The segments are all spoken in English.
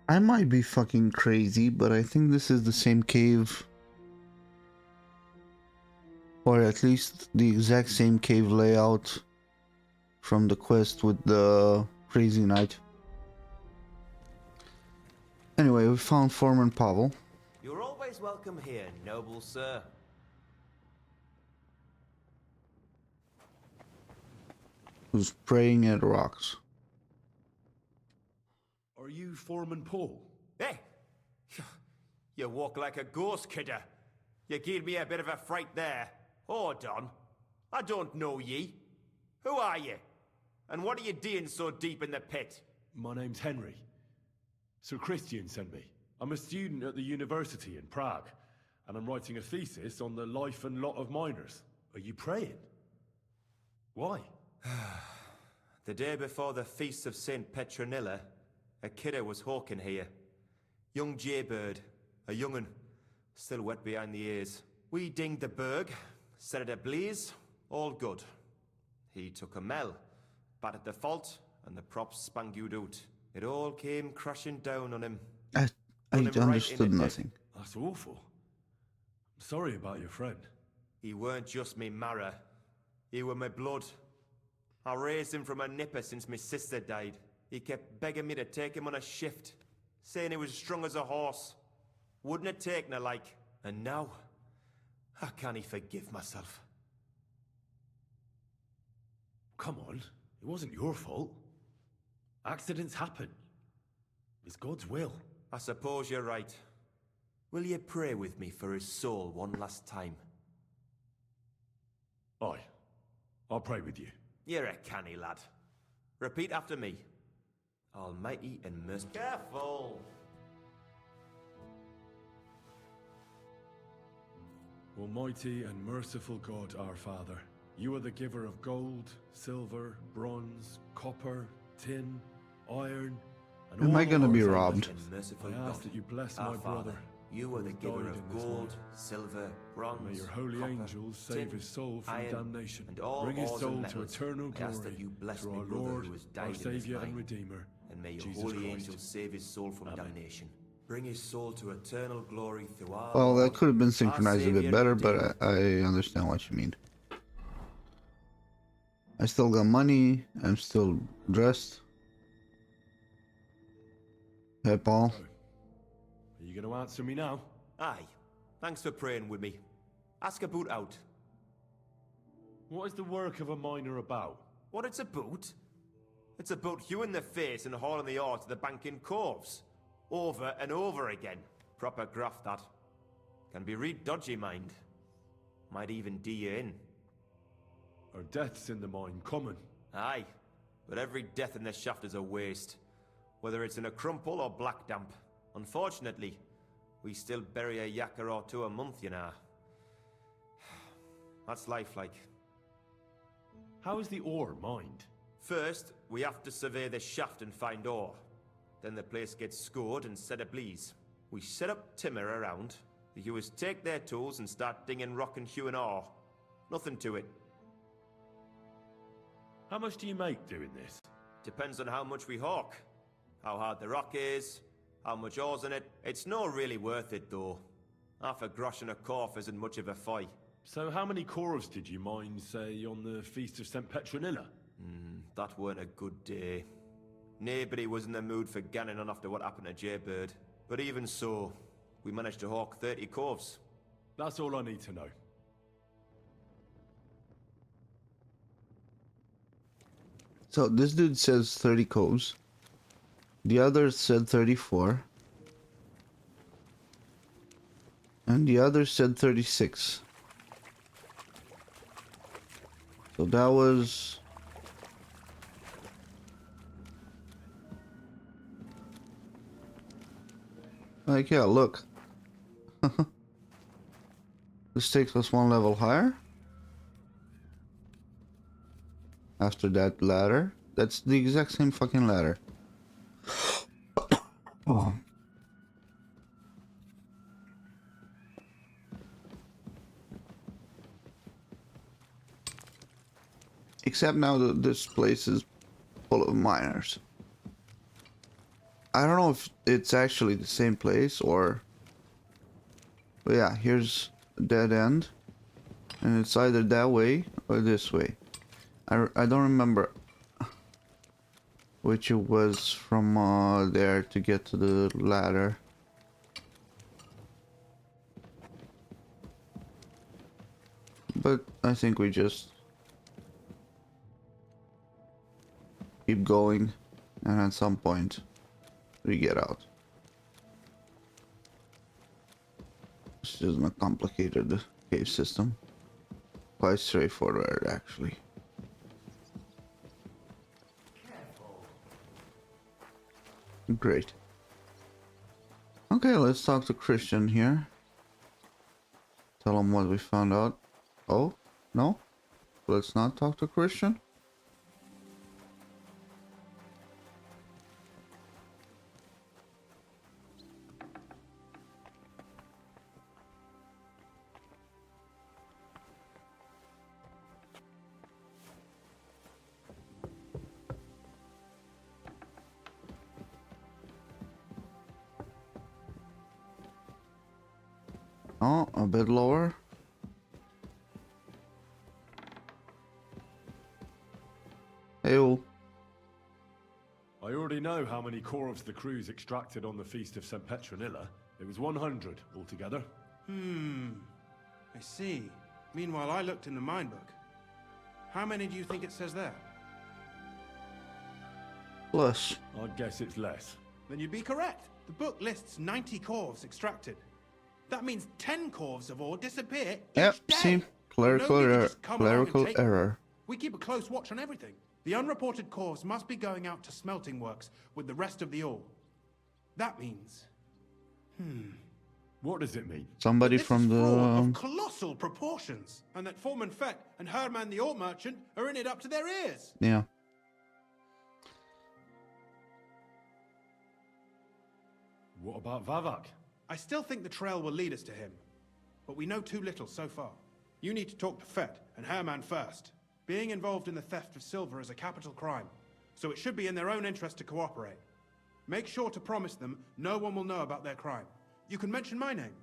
I might be fucking crazy, but I think this is the same cave. Or at least the exact same cave layout from the quest with the crazy knight. Anyway, we found Foreman Pavel. You're always welcome here, noble sir. Who's praying at rocks. Are you Foreman Paul? Hey! You walk like a ghost, kidder. You gave me a bit of a fright there. Hold on. I don't know ye. Who are you? And what are you doing so deep in the pit? My name's Henry. Sir Christian sent me. I'm a student at the university in Prague, and I'm writing a thesis on the life and lot of miners. Are you praying? Why? The day before the feast of St. Petronilla, a kidder was hawking here. Young Jaybird, a young'un, still wet behind the ears. We dinged the berg, set it ablaze, all good. He took a mell, battered the fault, and the props spangued out. It all came crashing down on him. I Run him right understood in it, nothing. That's awful. I'm sorry about your friend. He weren't just me marrow. He were my blood. I raised him from a nipper since my sister died. He kept begging me to take him on a shift, saying he was strong as a horse. Wouldn't have taken her like. And now, I can't forgive myself. Come on, it wasn't your fault. Accidents happen. It's God's will. I suppose you're right. Will you pray with me for his soul one last time? Aye. I'll pray with you. You're a canny lad. Repeat after me. Almighty and merciful. Careful! Almighty and merciful God, our Father, you are the giver of gold, silver, bronze, copper, tin, iron, and Am all I gonna the be ores robbed? And merciful I ask God, that you bless our my Father, brother. you are the who giver died of in this gold, mine. silver, bronze, May your holy copper, angels save tin, his soul from iron, damnation. and all Bring his ores soul and to metals. eternal I ask glory that you bless through my our brother Lord, who has our died in this Saviour and mine. Redeemer, And may your Jesus holy Christ. angels save his soul from Amen. damnation. Bring his soul to eternal glory through our Well, Lord, that could have been our synchronized a bit Saviour better, and Redeemer. but I understand what you mean. I still got money. I'm still dressed. Hey, Paul. So, are you going to answer me now? Aye. Thanks for praying with me. Ask about out. What is the work of a miner about? What it's about? It's about hewing the face and hauling the ore to the bank in coves. Over and over again. Proper graft that. Can be real dodgy, mind. Might even do you in. Are deaths in the mine common? Aye. But every death in the shaft is a waste. Whether it's in a crumple or black damp. Unfortunately, we still bury a yakker or two a month, you know. That's life like. How is the ore mined? First, we have to survey the shaft and find ore. Then the place gets scored and set ablaze. We set up timber around. The hewers take their tools and start dinging rock and hewing ore. Nothing to it. How much do you make doing this? Depends on how much we hawk. How hard the rock is, how much ore's in it. It's not really worth it though. Half a grosh and a corf isn't much of a fight. So how many corves did you mine, say, on the Feast of St. Petronilla? That weren't a good day. Nobody was in the mood for ganning on after what happened to Jaybird. But even so, we managed to hawk 30 corves. That's all I need to know. So this dude says 30 coves. The other said 34. And the other said 36. So that was... Like, yeah, look. This takes us one level higher. After that ladder. That's the exact same fucking ladder. Oh. Except now that this place is full of miners. I don't know if it's actually the same place or... But yeah, here's a dead end. And it's either that way or this way. I don't remember which it was from there to get to the ladder. But I think we just keep going, and at some point we get out. This isn't a complicated cave system. Quite straightforward, actually. Great. Okay, let's talk to Christian here. Tell him what we found out. Oh, no? Let's not talk to Christian? Oh, a bit lower. Heyo. I already know how many corvs the crews extracted on the Feast of St. Petronilla. It was 100 altogether. I see. Meanwhile, I looked in the mine book. How many do you think it says there? Plus. I'd guess it's less. Then you'd be correct. The book lists 90 corvs extracted. That means 10 corvs of ore disappear Yep, each day. see? Clerical Nobody can error. just come along and Clerical take them. error. We keep a close watch on everything. The unreported corvs must be going out to smelting works with the rest of the ore. That means... What does it mean? Somebody this from is fraud the... of colossal proportions, and that Foreman Fett and Herman the ore merchant are in it up to their ears. Yeah. What about Vavak? I still think the trail will lead us to him, but we know too little so far. You need to talk to Fett and Herman first. Being involved in the theft of silver is a capital crime, so it should be in their own interest to cooperate. Make sure to promise them no one will know about their crime. You can mention my name.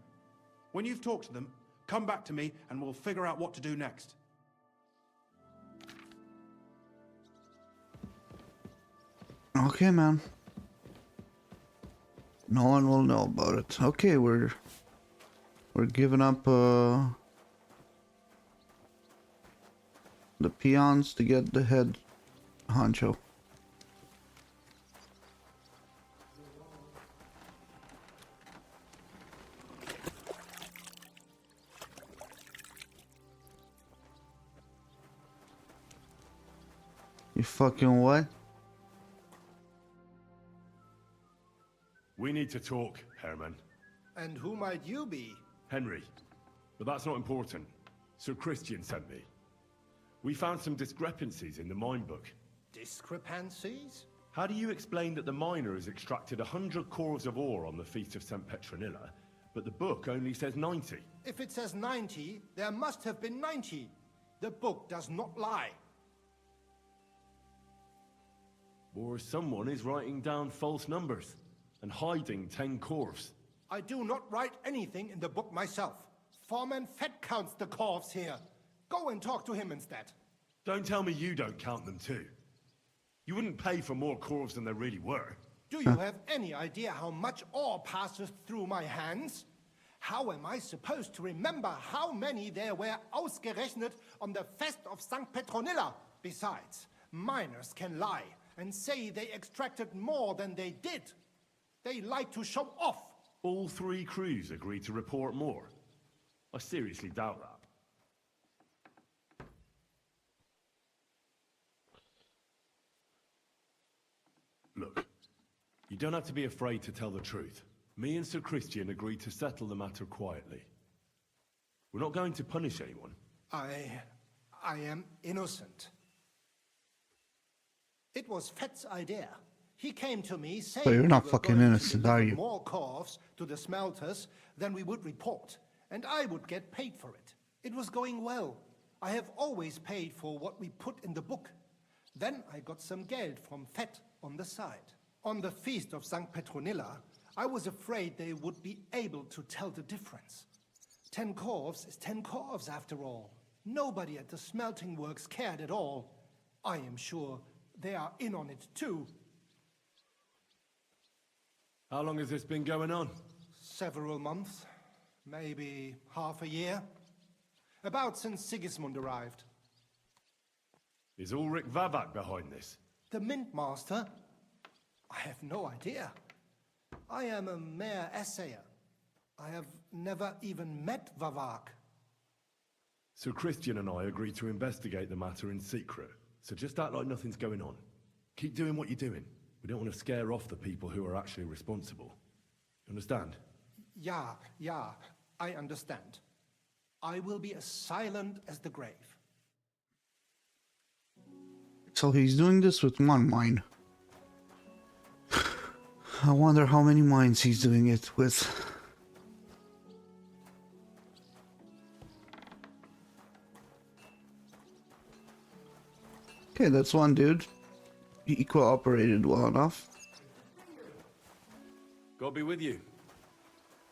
When you've talked to them, come back to me and we'll figure out what to do next. Okay, man. No one will know about it. Okay, we're giving up the peons to get the head honcho. You fucking what? We need to talk, Herman. And who might you be? Henry. But that's not important. Sir Christian sent me. We found some discrepancies in the mine book. Discrepancies? How do you explain that the miner has extracted 100 corvs of ore on the Feast of St. Petronilla, but the book only says 90? If it says 90, there must have been 90. The book does not lie. Or someone is writing down false numbers and hiding 10 corvs. I do not write anything in the book myself. Foreman Fett counts the corvs here. Go and talk to him instead. Don't tell me you don't count them too. You wouldn't pay for more corvs than there really were. Do you have any idea how much ore passes through my hands? How am I supposed to remember how many there were ausgerechnet on the Fest of St. Petronilla? Besides, miners can lie and say they extracted more than they did. They like to show off. All 3 crews agreed to report more. I seriously doubt that. Look, you don't have to be afraid to tell the truth. Me and Sir Christian agreed to settle the matter quietly. We're not going to punish anyone. I am innocent. It was Fett's idea. He came to me saying But you're not we were fucking going to innocent, deliver are you? more corvs to the smelters than we would report, and I would get paid for it. It was going well. I have always paid for what we put in the book. Then I got some geld from Fett on the side. On the feast of St. Petronilla, I was afraid they would be able to tell the difference. 10 corves is 10 corves after all. Nobody at the smelting works cared at all. I am sure they are in on it too. How long has this been going on? Several months, maybe half a year. About since Sigismund arrived. Is Ulrich Vavak behind this? The Mint Master? I have no idea. I am a mere assayer. I have never even met Vavak. So Christian and I agreed to investigate the matter in secret. So just act like nothing's going on. Keep doing what you're doing. We don't want to scare off the people who are actually responsible. Understand? Yeah, I understand. I will be as silent as the grave. So he's doing this with one mine. I wonder how many mines he's doing it with. Okay, that's one dude. He cooperated well enough. God be with you.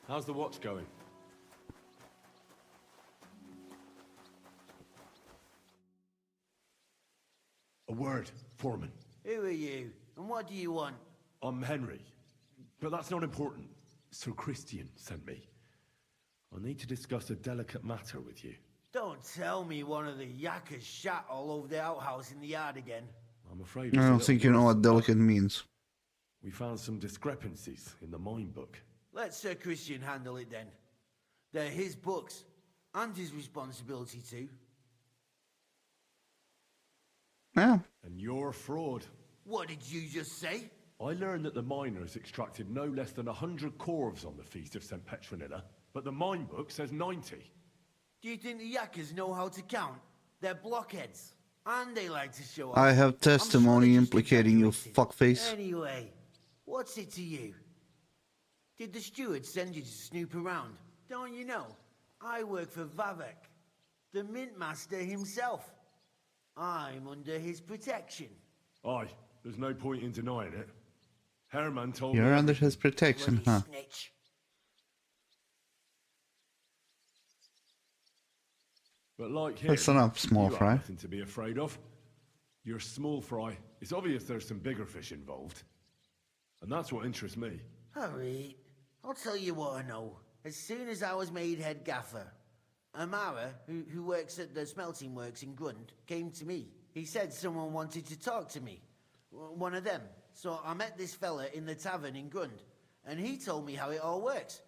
How's the watch going? A word, Foreman. Who are you, and what do you want? I'm Henry, but that's not important. Sir Christian sent me. I need to discuss a delicate matter with you. Don't tell me one of the yakkers shot all over the outhouse in the yard again. I'm afraid I it's a don't little think you know worse. what delicate means. We found some discrepancies in the mine book. Let Sir Christian handle it then. They're his books, and his responsibility too. Yeah. And you're a fraud. What did you just say? I learned that the miners extracted no less than 100 corves on the Feast of St. Petronilla, but the mine book says 90. Do you think the yakkers know how to count? They're blockheads, and they like to show off. I have I'm sure testimony they just implicating you, exaggerated. fuckface. Anyway, what's it to you? Did the steward send you to snoop around? Don't you know? I work for Vavek, the mint master himself. I'm under his protection. Aye, there's no point in denying it. Herman told You're me... under his protection, Bloody huh? snitch. But like him, Listen up, small you have fry. nothing to be afraid of. You're small fry. It's obvious there's some bigger fish involved. And that's what interests me. Alright, I'll tell you what I know. As soon as I was made head gaffer, Amara, who works at the smelting works in Grund, came to me. He said someone wanted to talk to me. One of them. So I met this fella in the tavern in Grund, and he told me how it all works.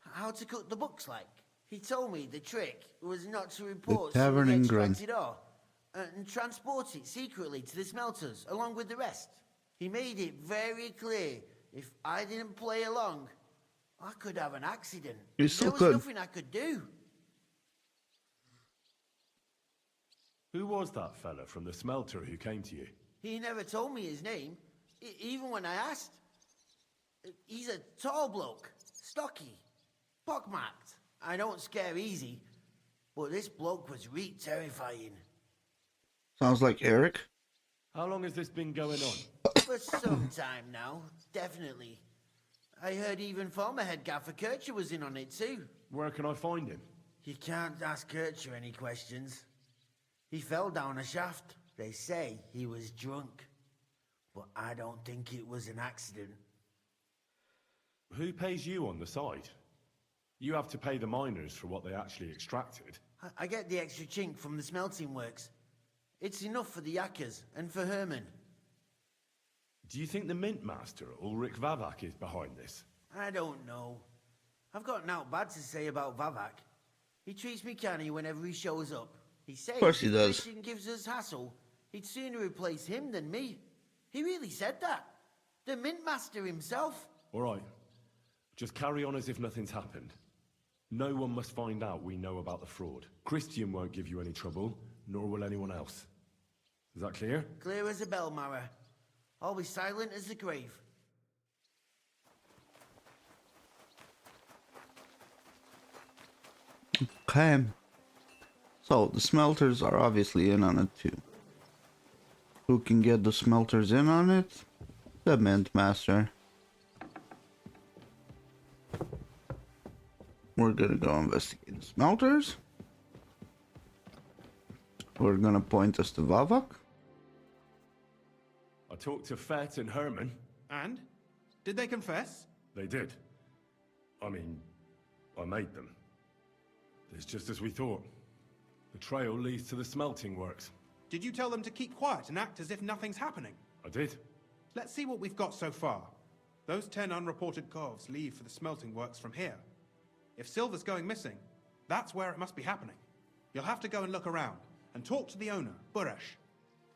How to cook the books like. He told me the trick was not to report tavern in Grund. extracted ore, and transport it secretly to the smelters along with the rest. He made it very clear if I didn't play along, I could have an accident. You still there was could. nothing I could do. Who was that fella from the smelter who came to you? He never told me his name, even when I asked. He's a tall bloke, stocky, pockmarked. I don't scare easy, but this bloke was terrifying. Sounds like Eric. How long has this been going on? For some time now, definitely. I heard even former head gaffer Kircher was in on it too. Where can I find him? You can't ask Kircher any questions. He fell down a shaft. They say he was drunk, but I don't think it was an accident. Who pays you on the side? You have to pay the miners for what they actually extracted. I get the extra chink from the smelting works. It's enough for the yakkers and for Herman. Do you think the mint master, Ulrich Vavak, is behind this? I don't know. I've got naught bad to say about Vavak. He treats me canny whenever he shows up. He says course he if does. Christian gives us hassle, he'd sooner replace him than me. He really said that. The mint master himself. All right. Just carry on as if nothing's happened. No one must find out we know about the fraud. Christian won't give you any trouble, nor will anyone else. Is that clear? Clear as a bell, Mara. I'll be silent as the grave. Okay. So the smelters are obviously in on it too. Who can get the smelters in on it? The Mint Master. We're gonna go investigate the smelters. We're gonna point us to Vavak. I talked to Fett and Herman. And? Did they confess? They did. I mean, I made them. It's just as we thought. The trail leads to the smelting works. Did you tell them to keep quiet and act as if nothing's happening? I did. Let's see what we've got so far. Those 10 unreported corves leave for the smelting works from here. If silver's going missing, that's where it must be happening. You'll have to go and look around, and talk to the owner, Buresh.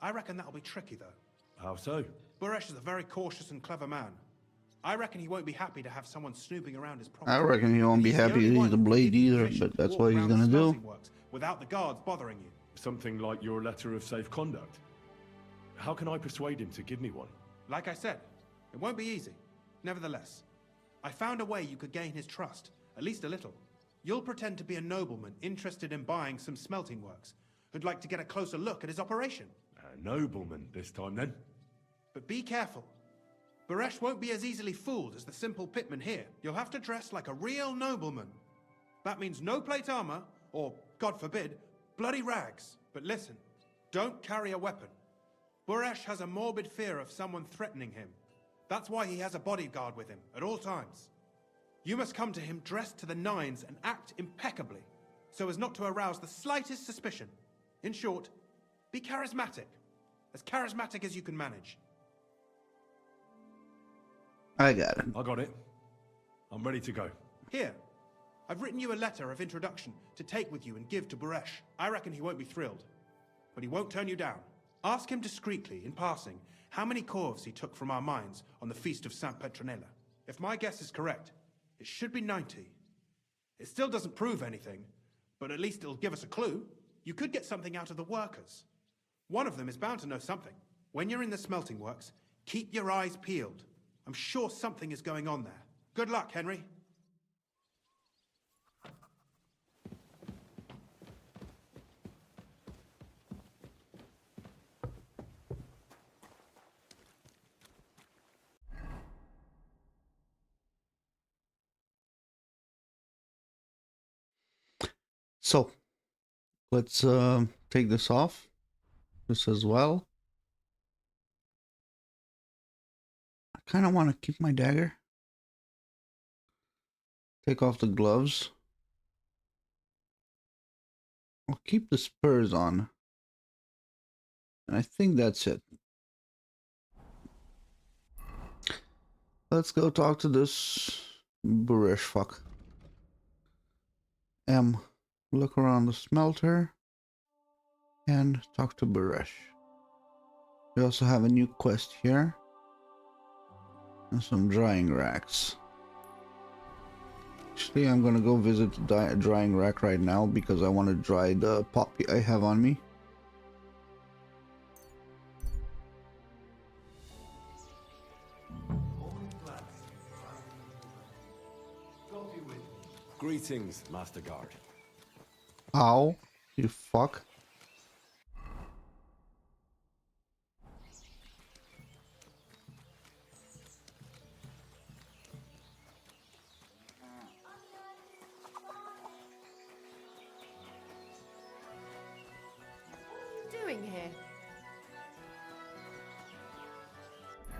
I reckon that'll be tricky, though. How so? Buresh is a very cautious and clever man. I reckon he won't be happy to have someone snooping around his property. I reckon he won't be He's the happy only to one use the who can blade give you either, permission but to that's walk what he's around the gonna do. smelting works without the guards bothering you. Something like your letter of safe conduct. How can I persuade him to give me one? Like I said, it won't be easy. Nevertheless, I found a way you could gain his trust, at least a little. You'll pretend to be a nobleman interested in buying some smelting works, who'd like to get a closer look at his operation. A nobleman this time, then? But be careful. Buresh won't be as easily fooled as the simple pitman here. You'll have to dress like a real nobleman. That means no plate armor, or, God forbid, bloody rags. But listen, don't carry a weapon. Buresh has a morbid fear of someone threatening him. That's why he has a bodyguard with him at all times. You must come to him dressed to the nines and act impeccably, so as not to arouse the slightest suspicion. In short, be charismatic as you can manage. I got it. I got it. I'm ready to go. Here, I've written you a letter of introduction to take with you and give to Buresh. I reckon he won't be thrilled, but he won't turn you down. Ask him discreetly, in passing, how many corves he took from our mines on the feast of Saint Petronilla. If my guess is correct, it should be 90. It still doesn't prove anything, but at least it'll give us a clue. You could get something out of the workers. One of them is bound to know something. When you're in the smelting works, keep your eyes peeled. I'm sure something is going on there. Good luck, Henry. So, let's take this off. This as well. I kind of want to keep my dagger. Take off the gloves. I'll keep the spurs on. And I think that's it. Let's go talk to this Buresh fuck. Look around the smelter and talk to Buresh. We also have a new quest here and some drying racks. Actually, I'm gonna go visit the drying rack right now because I want to dry the poppy I have on me. Greetings, Master Guard. Ow, you fuck. Doing here?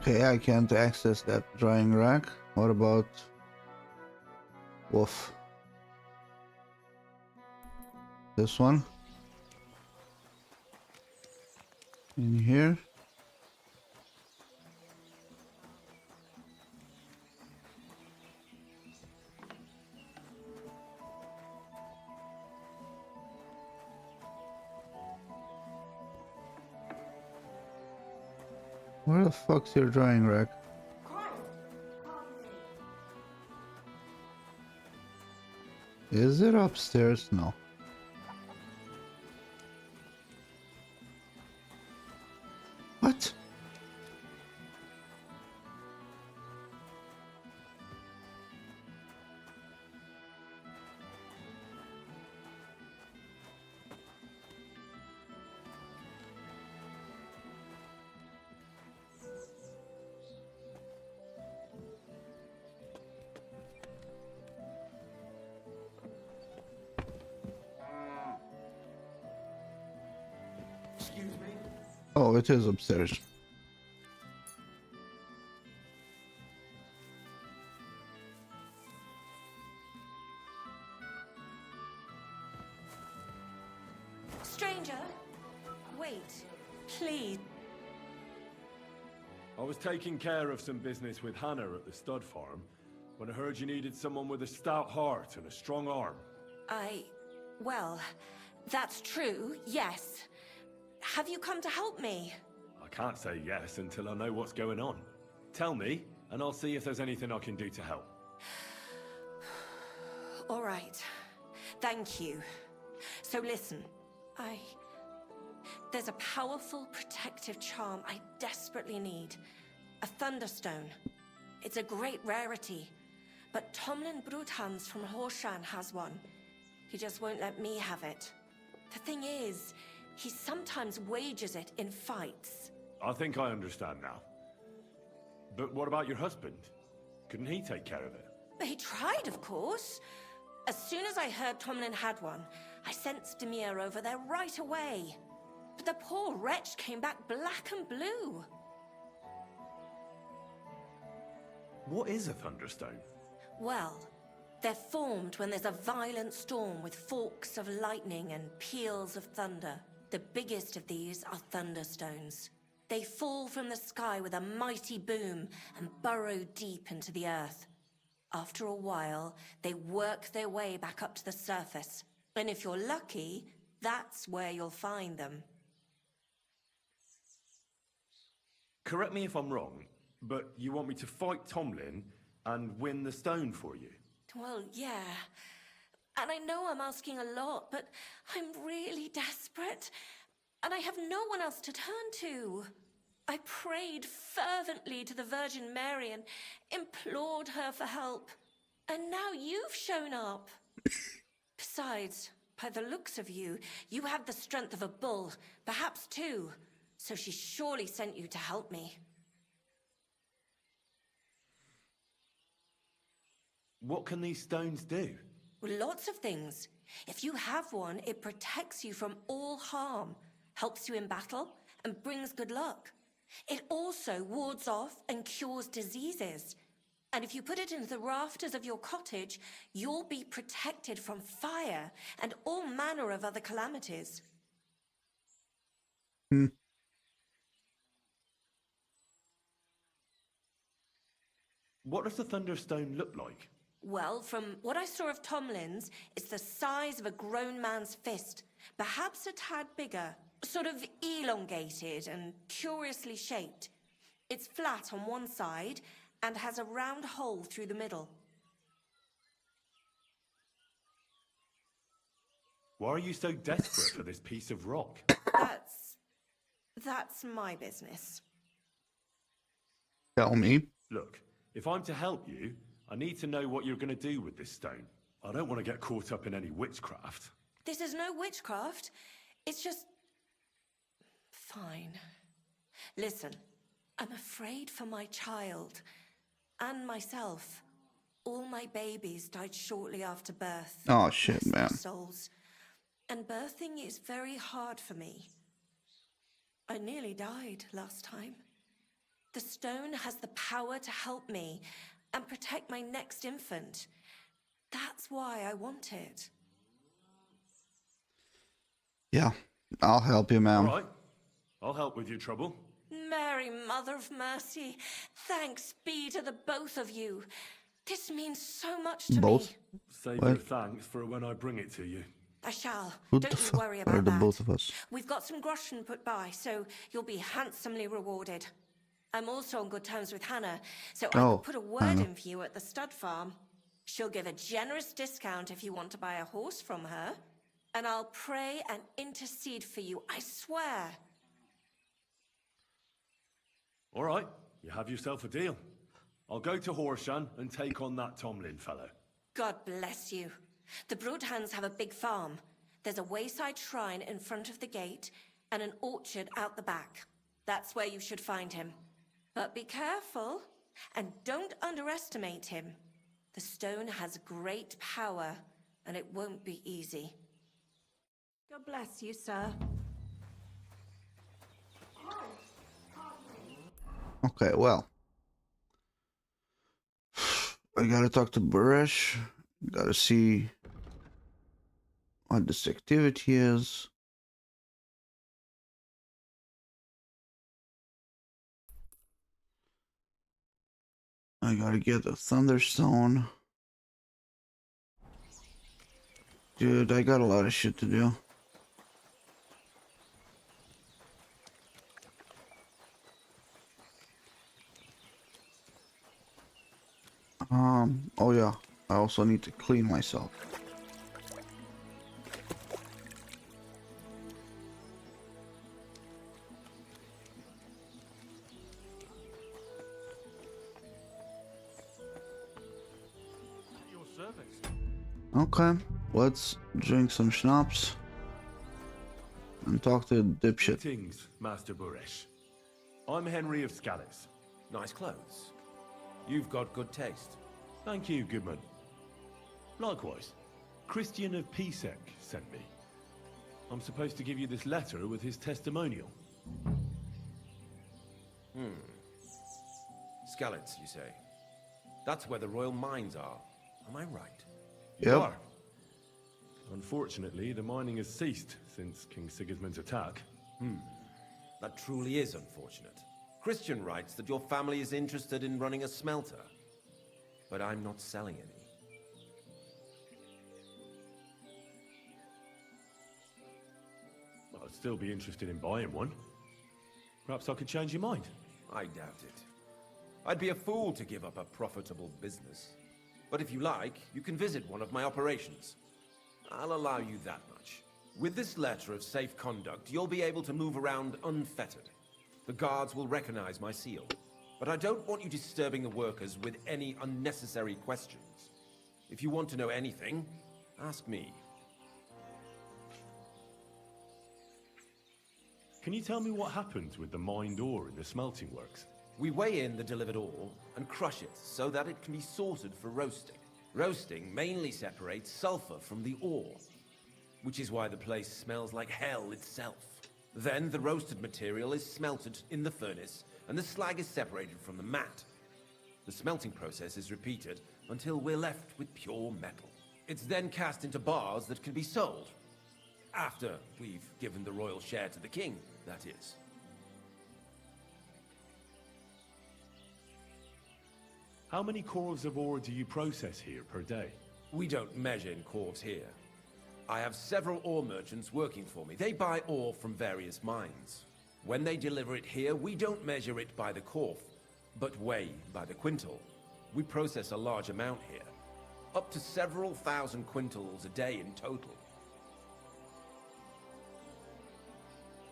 Okay, I can't access that drying rack. What about... Woof. This one? In here? Where the fuck's your drying rack? Is it upstairs? No. What? Oh, it is upstairs. Stranger, wait, please. I was taking care of some business with Hannah at the stud farm when I heard you needed someone with a stout heart and a strong arm. Well, that's true, yes. Have you come to help me? I can't say yes until I know what's going on. Tell me, and I'll see if there's anything I can do to help. All right. Thank you. So listen, there's a powerful protective charm I desperately need. A Thunderstone. It's a great rarity. But Tomlin Bruthans from Horshan has one. He just won't let me have it. The thing is, he sometimes wagers it in fights. I think I understand now. But what about your husband? Couldn't he take care of it? But he tried, of course. As soon as I heard Tomlin had one, I sent Stamir over there right away. But the poor wretch came back black and blue. What is a Thunderstone? Well, they're formed when there's a violent storm with forks of lightning and peals of thunder. The biggest of these are Thunderstones. They fall from the sky with a mighty boom and burrow deep into the earth. After a while, they work their way back up to the surface. And if you're lucky, that's where you'll find them. Correct me if I'm wrong, but you want me to fight Tomlin and win the stone for you? Well, yeah. And I know I'm asking a lot, but I'm really desperate. And I have no one else to turn to. I prayed fervently to the Virgin Mary and implored her for help. And now you've shown up. Besides, by the looks of you, you have the strength of a bull, perhaps two. So she surely sent you to help me. What can these stones do? Well, lots of things. If you have one, it protects you from all harm, helps you in battle, and brings good luck. It also wards off and cures diseases. And if you put it into the rafters of your cottage, you'll be protected from fire and all manner of other calamities. What does the Thunderstone look like? Well, from what I saw of Tomlin's, it's the size of a grown man's fist, perhaps a tad bigger, sort of elongated and curiously shaped. It's flat on one side and has a round hole through the middle. Why are you so desperate for this piece of rock? That's my business. Tell me. Look, if I'm to help you, I need to know what you're going to do with this stone. I don't want to get caught up in any witchcraft. This is no witchcraft. It's just... fine. Listen, I'm afraid for my child. And myself. All my babies died shortly after birth. Oh shit, Bless their man. souls. And birthing is very hard for me. I nearly died last time. The stone has the power to help me and protect my next infant. That's why I want it. Yeah, I'll help you, All ma'am. right, I'll help with your trouble. Mary, Mother of Mercy, thanks be to the both of you. This means so much to Both? me. Save What? your thanks for when I bring it to you. I shall. Who Don't the you fuck worry are about the that. both of us? We've got some groschen put by, so you'll be handsomely rewarded. I'm also on good terms with Hannah, so I Oh, could put a word Hannah. in for you at the stud farm. She'll give a generous discount if you want to buy a horse from her. And I'll pray and intercede for you, I swear. All right, you have yourself a deal. I'll go to Horshan and take on that Tomlin fellow. God bless you. The Broadhands have a big farm. There's a wayside shrine in front of the gate and an orchard out the back. That's where you should find him. But be careful and don't underestimate him. The stone has great power and it won't be easy. God bless you, sir. Okay, well. I gotta talk to Baresh. Gotta see what this activity is. I gotta get a Thunderstone. Dude, I got a lot of shit to do. Oh yeah. I also need to clean myself. Your service. Okay, let's drink some schnapps and talk to the dipshit. Greetings, Master Buresh. I'm Henry of Scallis. Nice clothes. You've got good taste. Thank you, Goodman. Likewise, Christian of Pisek sent me. I'm supposed to give you this letter with his testimonial. Skallets, you say? That's where the royal mines are. Am I right? You Yep. are. Unfortunately, the mining has ceased since King Sigismund's attack. That truly is unfortunate. Christian writes that your family is interested in running a smelter. But I'm not selling any. I'd still be interested in buying one. Perhaps I could change your mind. I doubt it. I'd be a fool to give up a profitable business. But if you like, you can visit one of my operations. I'll allow you that much. With this letter of safe conduct, you'll be able to move around unfettered. The guards will recognize my seal. But I don't want you disturbing the workers with any unnecessary questions. If you want to know anything, ask me. Can you tell me what happens with the mined ore in the smelting works? We weigh in the delivered ore and crush it so that it can be sorted for roasting. Roasting mainly separates sulfur from the ore, which is why the place smells like hell itself. Then the roasted material is smelted in the furnace and the slag is separated from the matte. The smelting process is repeated until we're left with pure metal. It's then cast into bars that can be sold. After we've given the royal share to the king, that is. How many cores of ore do you process here per day? We don't measure in cores here. I have several ore merchants working for me. They buy ore from various mines. When they deliver it here, we don't measure it by the core, but weigh by the quintal. We process a large amount here, up to several thousand quintals a day in total.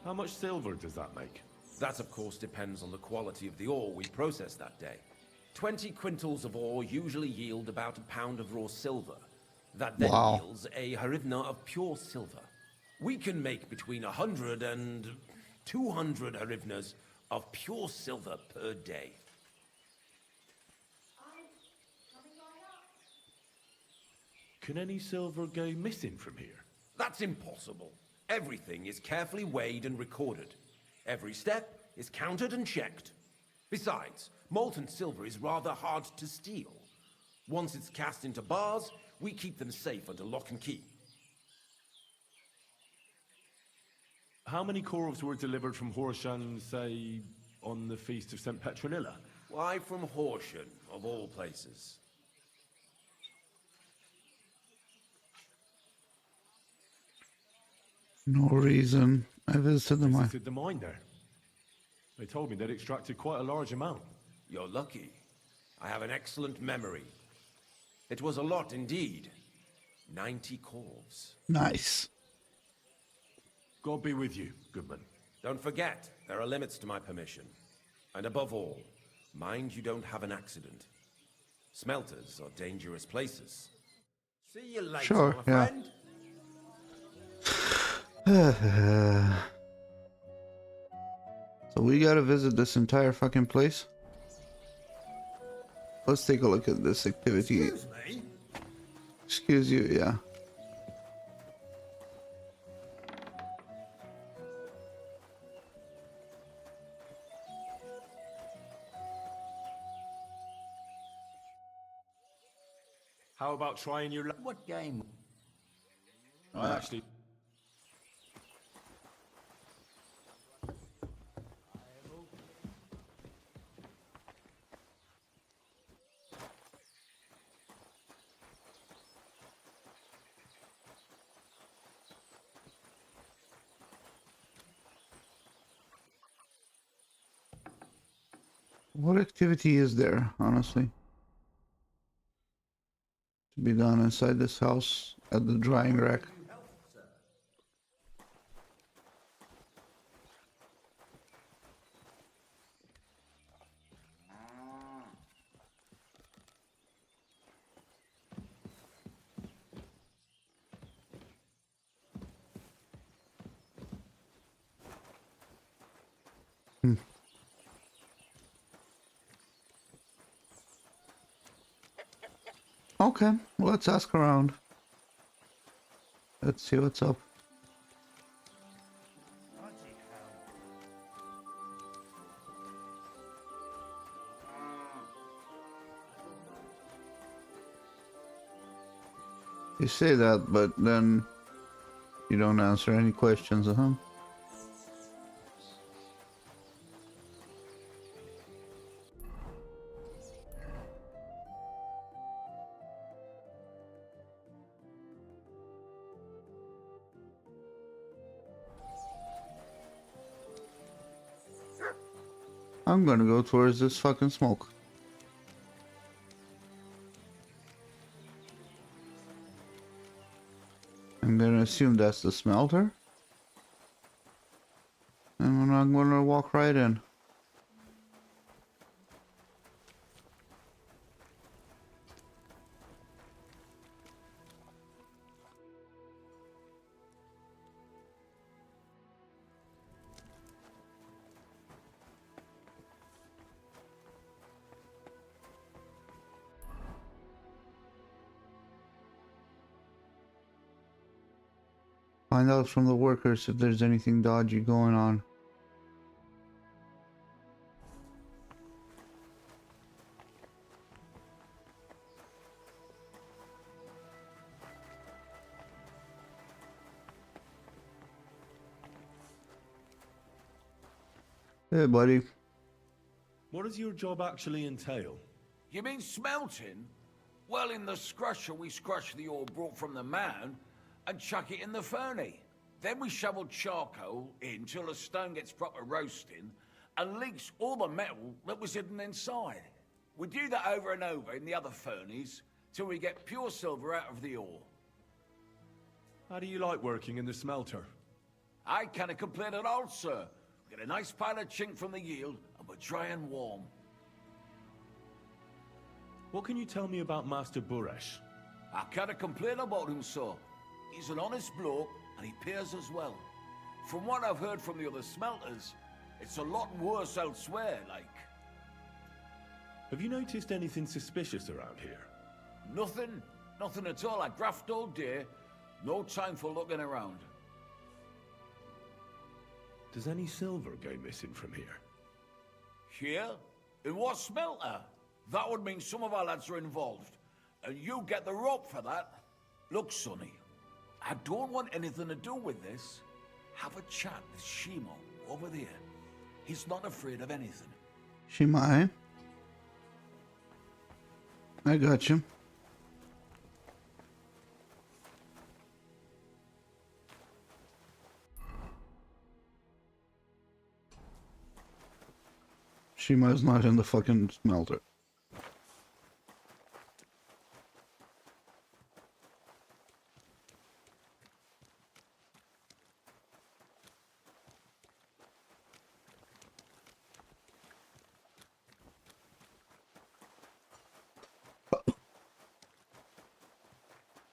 How much silver does that make? That, of course, depends on the quality of the ore we process that day. 20 quintals of ore usually yield about a pound of raw silver. That then Wow. yields a harivna of pure silver. We can make between 100 and 200 harivnas of pure silver per day. Can any silver go missing from here? That's impossible. Everything is carefully weighed and recorded. Every step is counted and checked. Besides, molten silver is rather hard to steal. Once it's cast into bars, we keep them safe under lock and key. How many cores were delivered from Horshan, say, on the Feast of St. Petronilla? Why from Horsham, of all places? No reason. I visited the mine. Visited the mine there. They told me they'd extracted quite a large amount. You're lucky. I have an excellent memory. It was a lot indeed. 90 corves. Nice. God be with you, Goodman. Don't forget, there are limits to my permission. And above all, mind you don't have an accident. Smelters are dangerous places. See you later, Sure, my yeah. friend. So we gotta visit this entire fucking place. Let's take a look at this activity. Excuse me? Excuse you, yeah. How about trying your luck? What game? I actually... What activity is there, honestly, to be done inside this house at the drying rack? Okay, let's ask around. Let's see what's up. You say that, but then you don't answer any questions, huh? I'm gonna go towards this fucking smoke. I'm gonna assume that's the smelter. And I'm gonna walk right in. Find out from the workers if there's anything dodgy going on. Hey, buddy. What does your job actually entail? You mean smelting? Well, in the scrusher, we scrush the ore brought from the mound and chuck it in the furnace. Then we shovel charcoal in till the stone gets proper roasting and leaks all the metal that was hidden inside. We do that over and over in the other furnace till we get pure silver out of the ore. How do you like working in the smelter? I can't complain at all, sir. We get a nice pile of chink from the yield and we're dry and warm. What can you tell me about Master Buresh? I can't complain about him, sir. He's an honest bloke, and he pays us well. From what I've heard from the other smelters, it's a lot worse elsewhere, like. Have you noticed anything suspicious around here? Nothing. Nothing at all. I graft all day. No time for looking around. Does any silver go missing from here? Here? In what smelter? That would mean some of our lads are involved. And you get the rope for that. Look, Sonny, I don't want anything to do with this. Have a chat with Shimo over there. He's not afraid of anything. Shima, eh? I got you. Shima is not in the fucking smelter.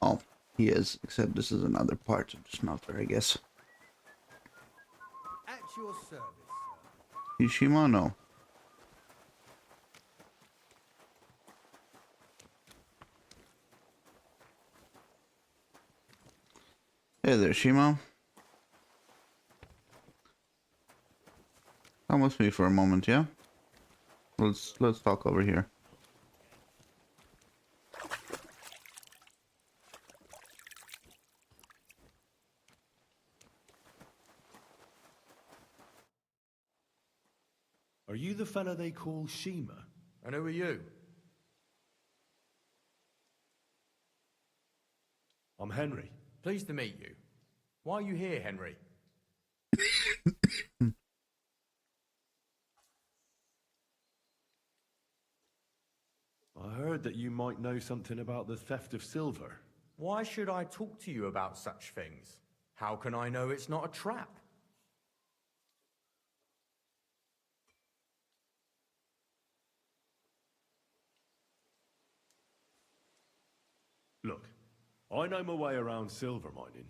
Oh, he is, except this is another part of the smelter, I guess. At your service, sir. Ishima, no. Hey there, Shimo. Come with me for a moment, yeah? Let's talk over here. fella they call Shima? And who are you? I'm Henry. Pleased to meet you. Why are you here, Henry? I heard that you might know something about the theft of silver. Why should I talk to you about such things? How can I know it's not a trap? Look, I know my way around silver mining.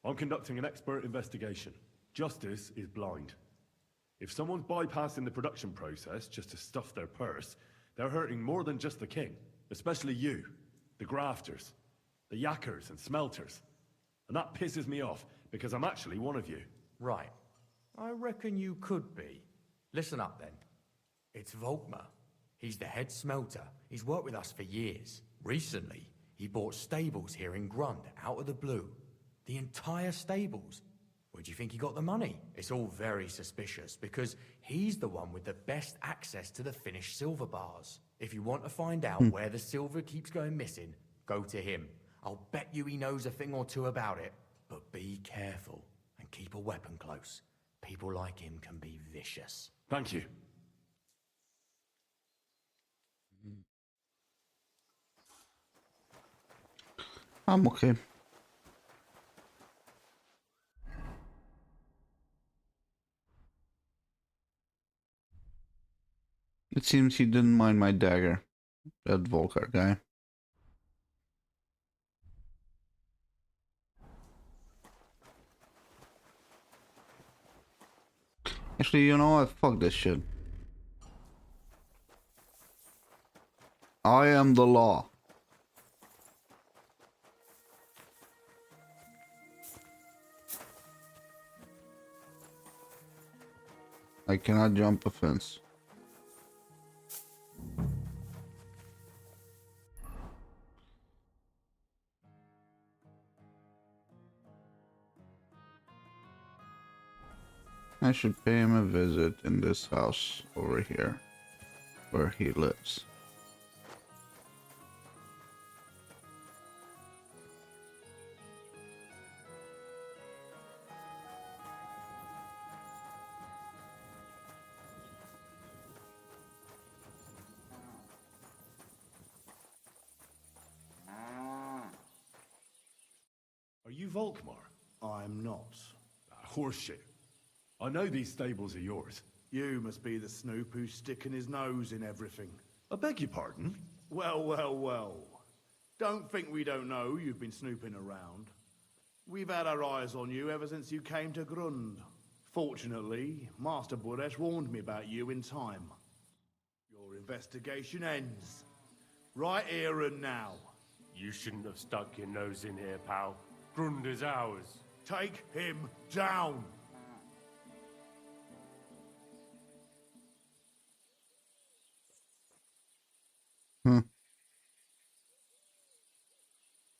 I'm conducting an expert investigation. Justice is blind. If someone's bypassing the production process just to stuff their purse, they're hurting more than just the king. Especially you, the grafters, the yakkers and smelters. And that pisses me off, because I'm actually one of you. Right. I reckon you could be. Listen up then. It's Volkmar. He's the head smelter. He's worked with us for years. Recently, he bought stables here in Grund, out of the blue. The entire stables. Where do you think he got the money? It's all very suspicious, because he's the one with the best access to the finished silver bars. If you want to find out where the silver keeps going missing, go to him. I'll bet you he knows a thing or two about it. But be careful, and keep a weapon close. People like him can be vicious. Thank you. I'm okay. It seems he didn't mind my dagger. That Volkar guy. Actually, you know what? Fuck this shit. I am the law. I cannot jump a fence. I should pay him a visit in this house over here, where he lives. Are you Volkmar? I'm not. Horseshit. I know these stables are yours. You must be the snoop who's sticking his nose in everything. I beg your pardon? Well, well, well. Don't think we don't know you've been snooping around. We've had our eyes on you ever since you came to Grund. Fortunately, Master Buresh warned me about you in time. Your investigation ends. Right here and now. You shouldn't have stuck your nose in here, pal. Grund is ours. Take him down!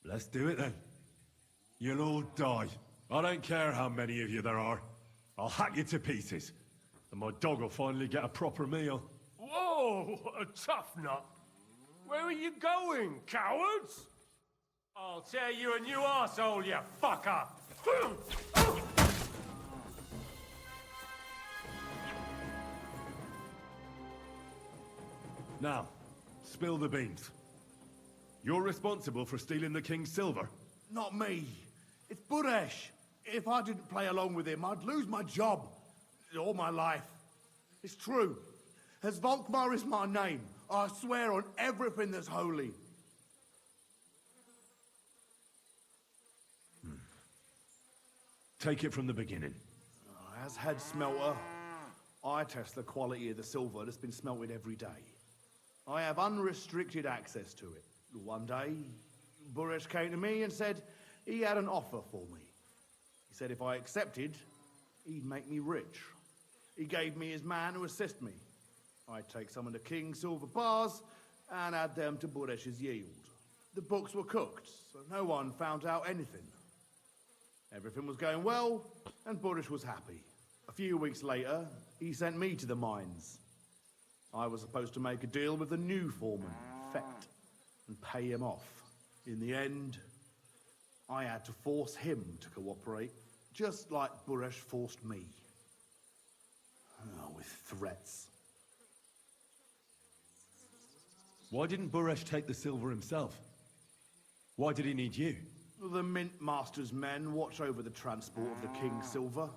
Let's do it then. You'll all die. I don't care how many of you there are. I'll hack you to pieces. And my dog will finally get a proper meal. Whoa, a tough nut. Where are you going, cowards? I'll tear you a new arsehole, you fucker! Now, spill the beans. You're responsible for stealing the king's silver. Not me. It's Buresh. If I didn't play along with him, I'd lose my job. All my life. It's true. As Volkmar is my name, I swear on everything that's holy. Take it from the beginning. As head smelter, I test the quality of the silver that's been smelted every day. I have unrestricted access to it. One day, Buresh came to me and said he had an offer for me. He said if I accepted, he'd make me rich. He gave me his man to assist me. I'd take some of the king's silver bars and add them to Buresh's yield. The books were cooked, so no one found out anything. Everything was going well, and Buresh was happy. A few weeks later, he sent me to the mines. I was supposed to make a deal with the new foreman, Fett, and pay him off. In the end, I had to force him to cooperate, just like Buresh forced me. Oh, with threats. Why didn't Buresh take the silver himself? Why did he need you? The Mint Master's men watch over the transport of the King's silver.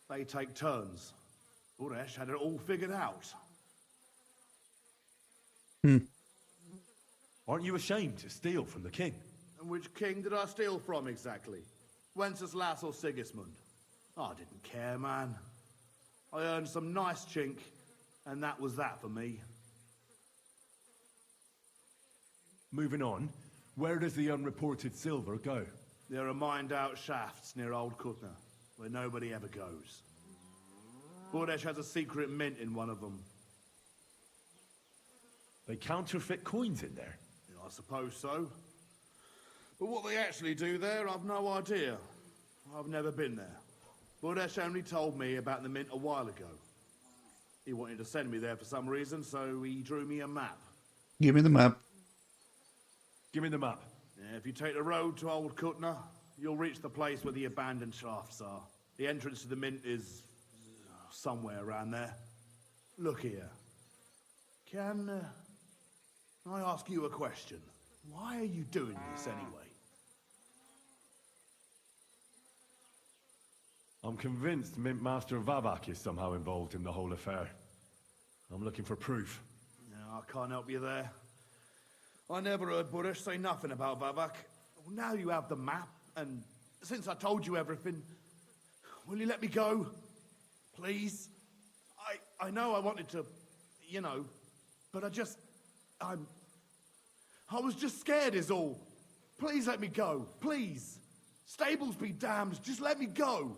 They take turns. Buresh had it all figured out. Aren't you ashamed to steal from the king? And which king did I steal from exactly? Wenceslas or Sigismund? I didn't care, man. I earned some nice chink, and that was that for me. Moving on, where does the unreported silver go? There are mined-out shafts near Old Kutna, where nobody ever goes. Buresh has a secret mint in one of them. They counterfeit coins in there. Yeah, I suppose so. But what they actually do there, I've no idea. I've never been there. Buresh only told me about the mint a while ago. He wanted to send me there for some reason, so he drew me a map. Give me the map. Give me the map. Yeah, if you take the road to Old Kutna, you'll reach the place where the abandoned shafts are. The entrance to the mint is somewhere around there. Look here. Can I ask you a question? Why are you doing this anyway? I'm convinced Mint Master Vavak is somehow involved in the whole affair. I'm looking for proof. No, I can't help you there. I never heard Buresh say nothing about Vavak. Well, now you have the map, and since I told you everything, will you let me go? Please? I know I wanted to, you know, but I was just scared is all. Please let me go, please. Stables be damned, just let me go.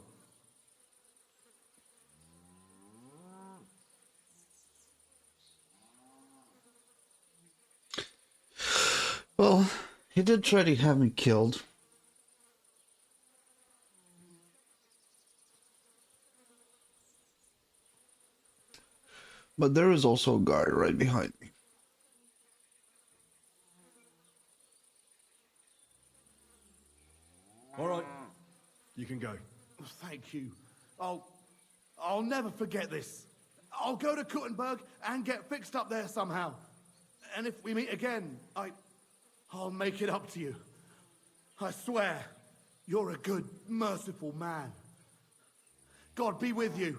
Well, he did try to have me killed. But there is also a guard right behind me. All right, you can go. Thank you. I'll never forget this. I'll go to Kuttenberg and get fixed up there somehow. And if we meet again, I'll make it up to you. I swear, you're a good, merciful man. God be with you.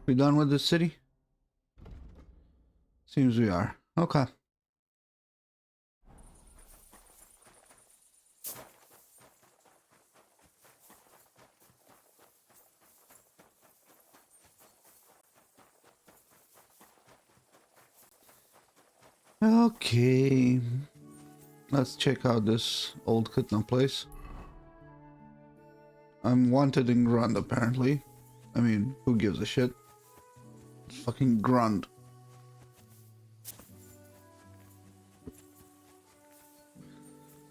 We done with the city? Seems we are. Okay. Okay. Let's check out this old Kutna place. I'm wanted in Grund apparently. I mean, who gives a shit? It's fucking Grund.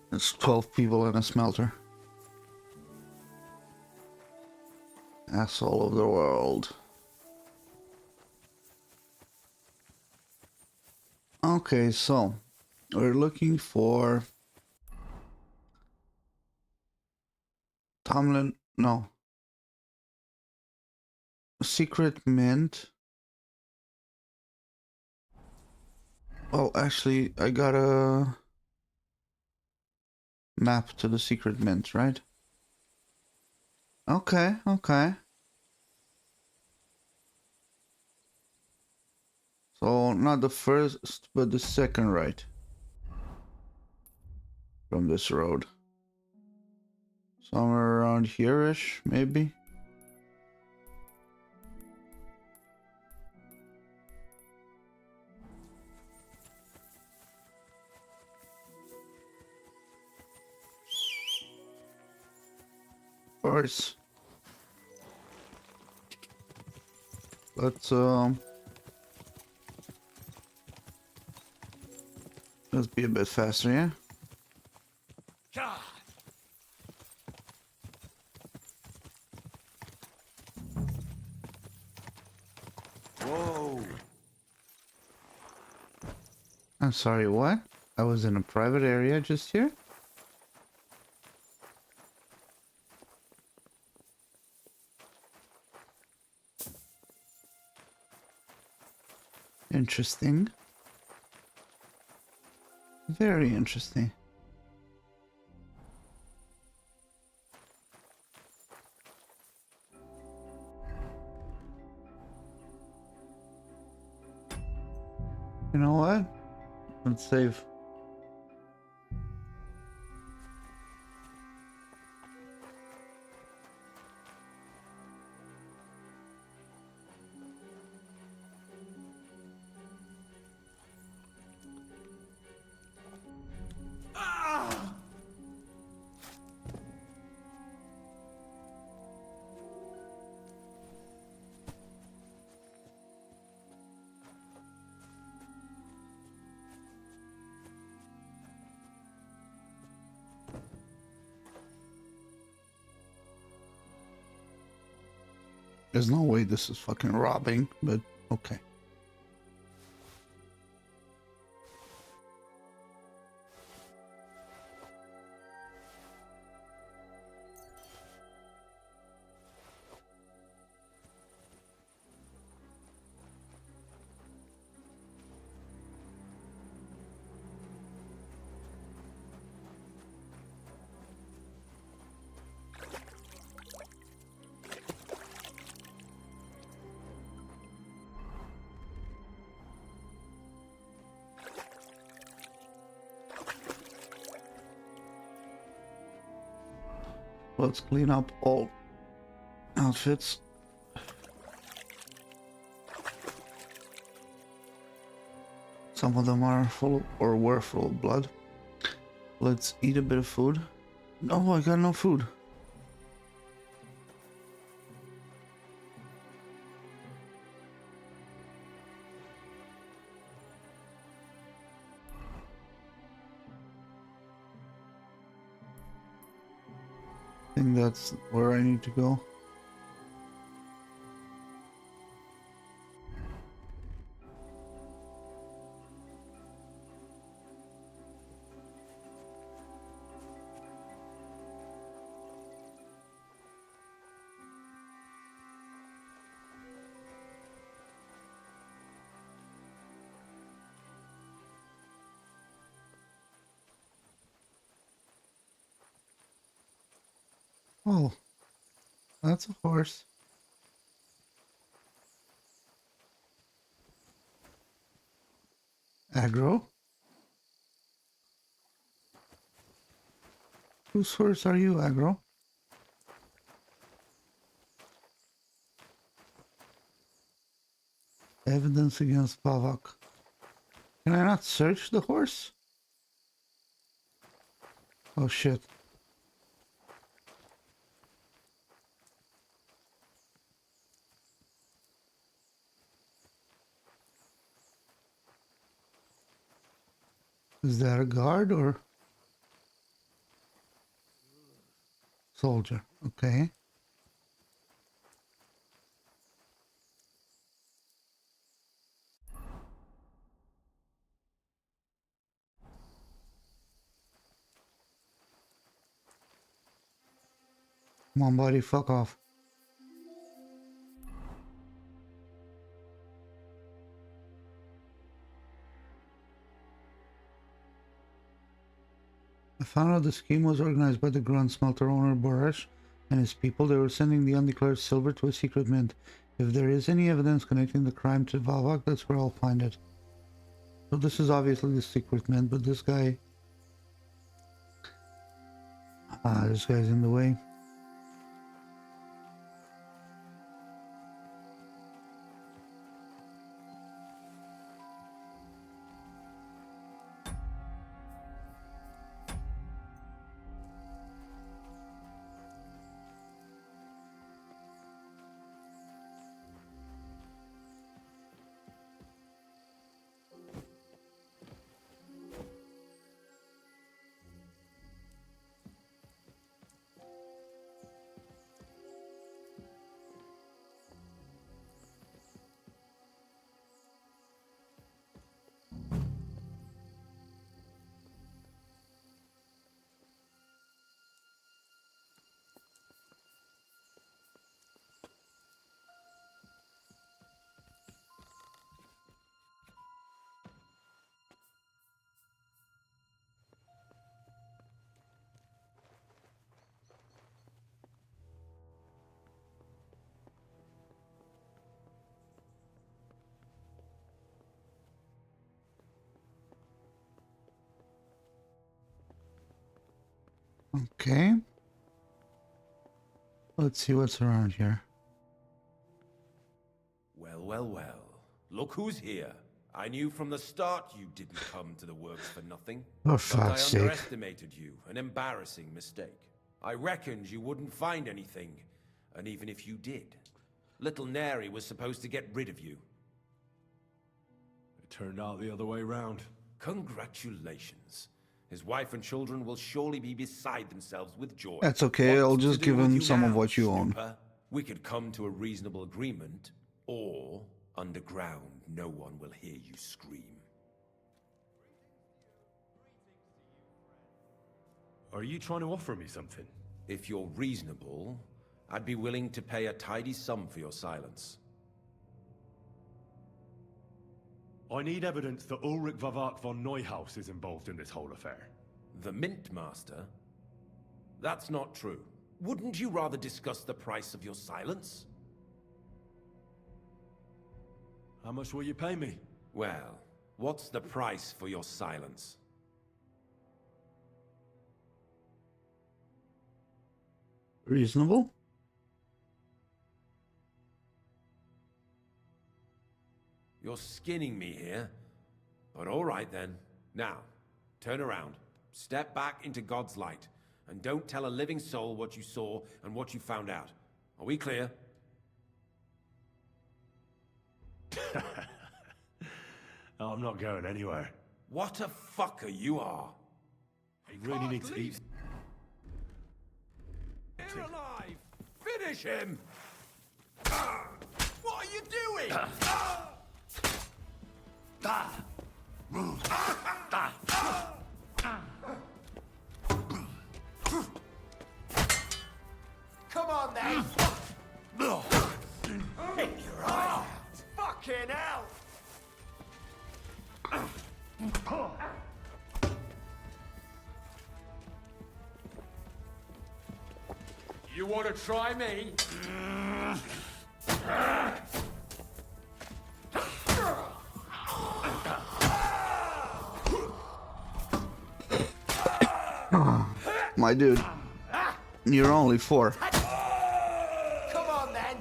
There's 12 people in a smelter. Asshole of the world. Okay, so we're looking for Tomlin. No. Secret mint. Oh, actually, I got a map to the secret mint, right? Okay, okay. So, not the first, but the second right. From this road. Somewhere around here-ish, maybe? course. Let's be a bit faster, yeah? God. Whoa. I'm sorry, what? I was in a private area just here? Interesting. Very interesting. You know what? Let's save. There's no way this is fucking robbing, but okay. Let's clean up all outfits. Some of them are full or were full of blood. Let's eat a bit of food. No, I got no food. I think that's where I need to go. Oh, that's a horse. Aggro? Whose horse are you, Aggro? Evidence against Pavak. Can I not search the horse? Oh shit. Is that a guard or soldier? Okay. Come on, buddy, fuck off. I found out the scheme was organized by the Grand Smelter owner Boresh and his people. They were sending the undeclared silver to a secret mint. If there is any evidence connecting the crime to Valvak, that's where I'll find it. So this is obviously the secret mint, but this guy... this guy's in the way. Okay. Let's see what's around here. Well, well, well. Look who's here. I knew from the start you didn't come to the works for nothing. For But I fuck's sake. underestimated you. An embarrassing mistake. I reckoned you wouldn't find anything. And even if you did, little Neri was supposed to get rid of you. It turned out the other way round. Congratulations. His wife and children will surely be beside themselves with joy. That's okay, I'll What's just to do give with him you some of now, what you own. snooper? We could come to a reasonable agreement, or underground, no one will hear you scream. Are you trying to offer me something? If you're reasonable, I'd be willing to pay a tidy sum for your silence. I need evidence that Ulrich Vavart von Neuhaus is involved in this whole affair. The Mint Master? That's not true. Wouldn't you rather discuss the price of your silence? How much will you pay me? Well, what's the price for your silence? Reasonable? You're skinning me here. But all right then. Now, turn around. Step back into God's light. And don't tell a living soul what you saw and what you found out. Are we clear? I'm not going anywhere. What a fucker you are. I really need to eat. You're alive! Finish him! What are you doing? Come on then! Hit your eye out! Fucking hell! You want to try me? My dude, you're only 4. Come on then!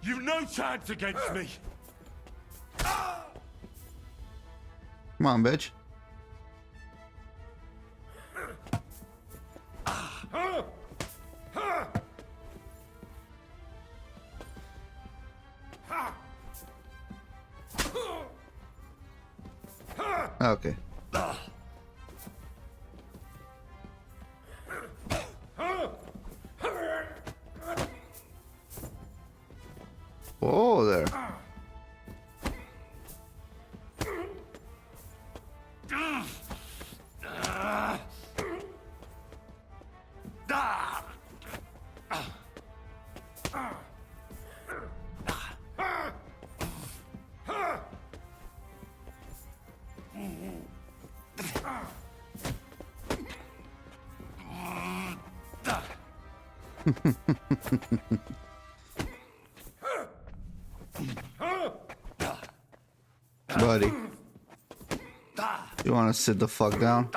You've no chance against me! Come on, bitch. Okay. Oh, there. Buddy, you want to sit the fuck down?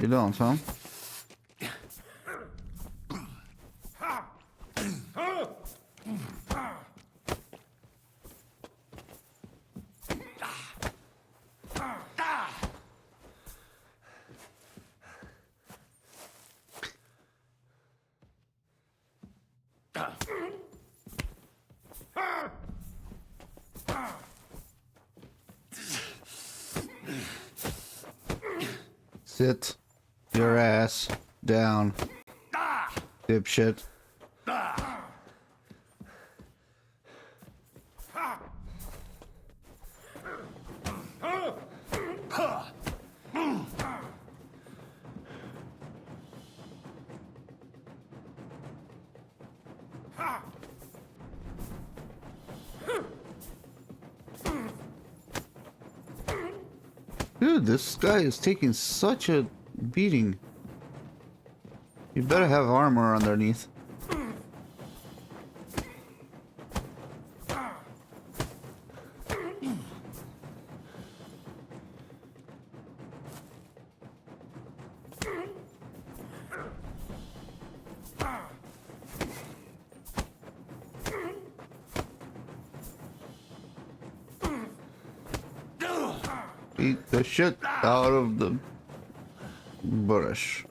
You don't, huh? Sit your ass down, dipshit. Dude, this guy is taking such a beating. You better have armor underneath. Beat the shit out of the bush.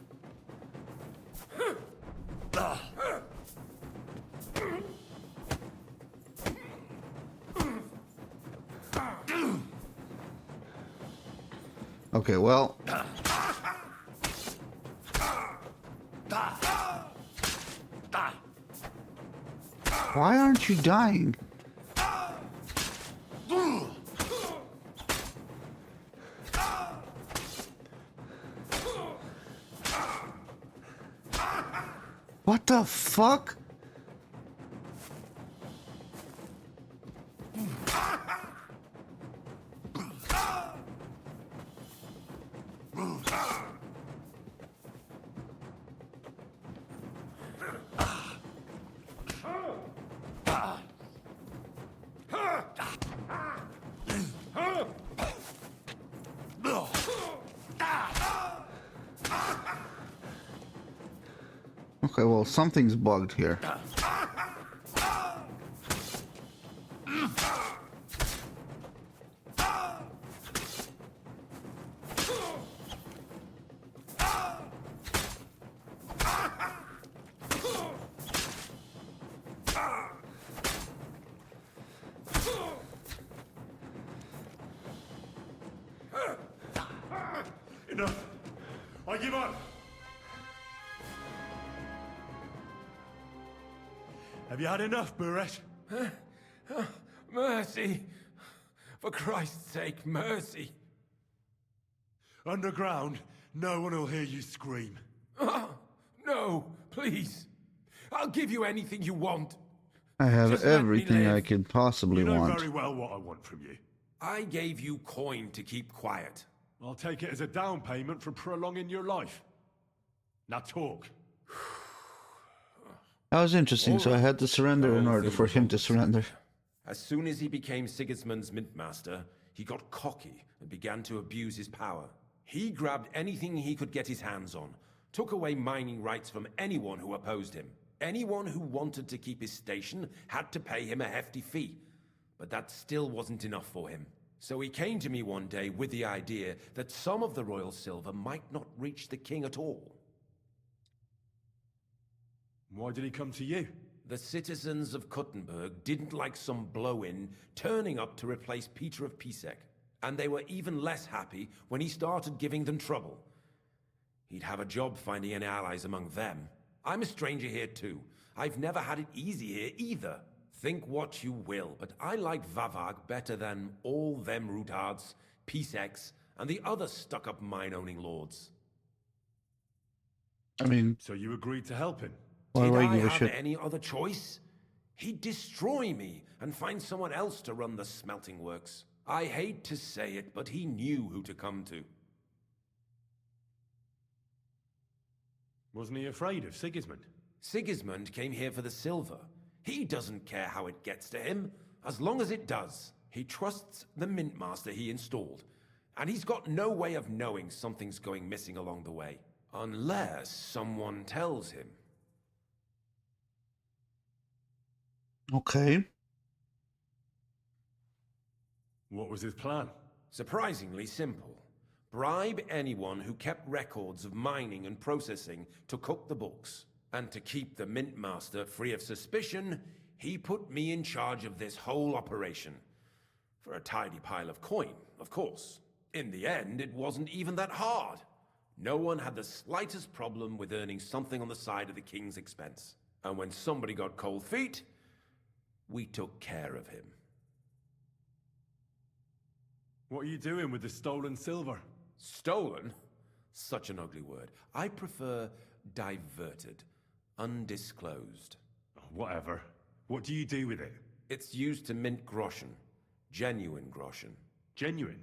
Okay, well. Why aren't you dying? What the fuck? Okay, well, something's bugged here. Enough! I give up! Have you had enough, Buresh? Mercy! For Christ's sake, mercy! Underground, no one will hear you scream. No, please. I'll give you anything you want. I have Just let me everything I live. could possibly You know want. very well what I want from you. I gave you coin to keep quiet. I'll take it as a down payment for prolonging your life. Now talk. That was interesting, so I had to surrender in order for him to surrender. As soon as he became Sigismund's mintmaster, he got cocky and began to abuse his power. He grabbed anything he could get his hands on, took away mining rights from anyone who opposed him. Anyone who wanted to keep his station had to pay him a hefty fee. But that still wasn't enough for him. So he came to me one day with the idea that some of the royal silver might not reach the king at all. Why did he come to you? The citizens of Kuttenberg didn't like some blow-in turning up to replace Peter of Pisek, and they were even less happy when he started giving them trouble. He'd have a job finding any allies among them. I'm a stranger here too. I've never had it easy here either. Think what you will, but I like Vavag better than all them Rutards, Piseks, and the other stuck-up mine-owning lords. I mean, So you agreed to help him? why Did would I I give a have shit? any other choice? He'd destroy me and find someone else to run the smelting works. I hate to say it, but he knew who to come to. Wasn't he afraid of Sigismund? Sigismund came here for the silver. He doesn't care how it gets to him, as long as it does. He trusts the mintmaster he installed, and he's got no way of knowing something's going missing along the way, unless someone tells him. Okay. What was his plan? Surprisingly simple. Bribe anyone who kept records of mining and processing to cook the books. And to keep the Mintmaster free of suspicion, he put me in charge of this whole operation. For a tidy pile of coin, of course. In the end, it wasn't even that hard. No one had the slightest problem with earning something on the side of the king's expense. And when somebody got cold feet, we took care of him. What are you doing with the stolen silver? Stolen? Such an ugly word. I prefer diverted, undisclosed. Whatever. What do you do with it? It's used to mint groschen. Genuine groschen. Genuine?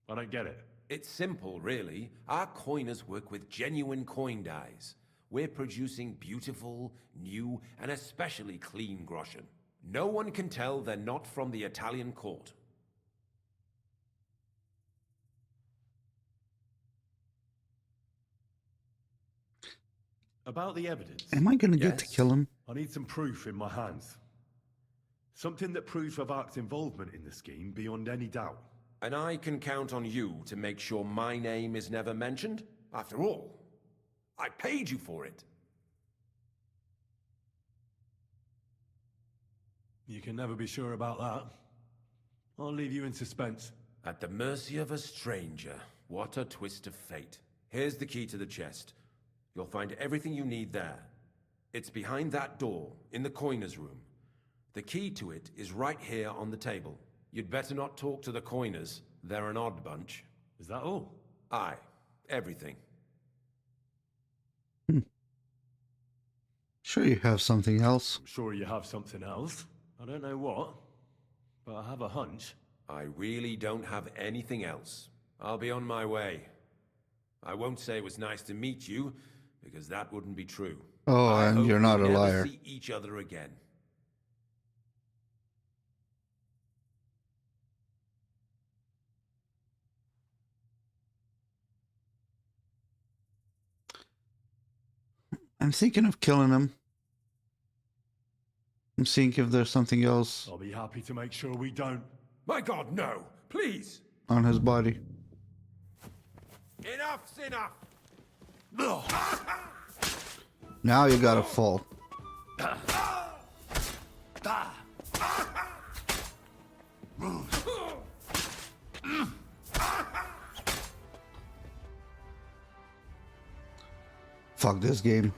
I don't get it. It's simple, really. Our coiners work with genuine coin dyes. We're producing beautiful, new, and especially clean groschen. No one can tell they're not from the Italian court. About the evidence. Am I gonna get to Yes? kill him? I need some proof in my hands. Something that proves Avak's involvement in the scheme beyond any doubt. And I can count on you to make sure my name is never mentioned? After all, I paid you for it. You can never be sure about that. I'll leave you in suspense. At the mercy of a stranger. What a twist of fate. Here's the key to the chest. You'll find everything you need there. It's behind that door, in the coiner's room. The key to it is right here on the table. You'd better not talk to the coiners. They're an odd bunch. Is that all? Aye. Everything. Sure you have something else. I'm sure you have something else. I don't know what, but I have a hunch. I really don't have anything else. I'll be on my way. I won't say it was nice to meet you, because that wouldn't be true. Oh, I and hope you're not we a never liar. See each other again. I'm thinking of killing him. I'm seeing if there's something else I'll be happy to make sure we don't. My God, no! Please! on his body. Enough's enough! Now you gotta fall. Fuck this game.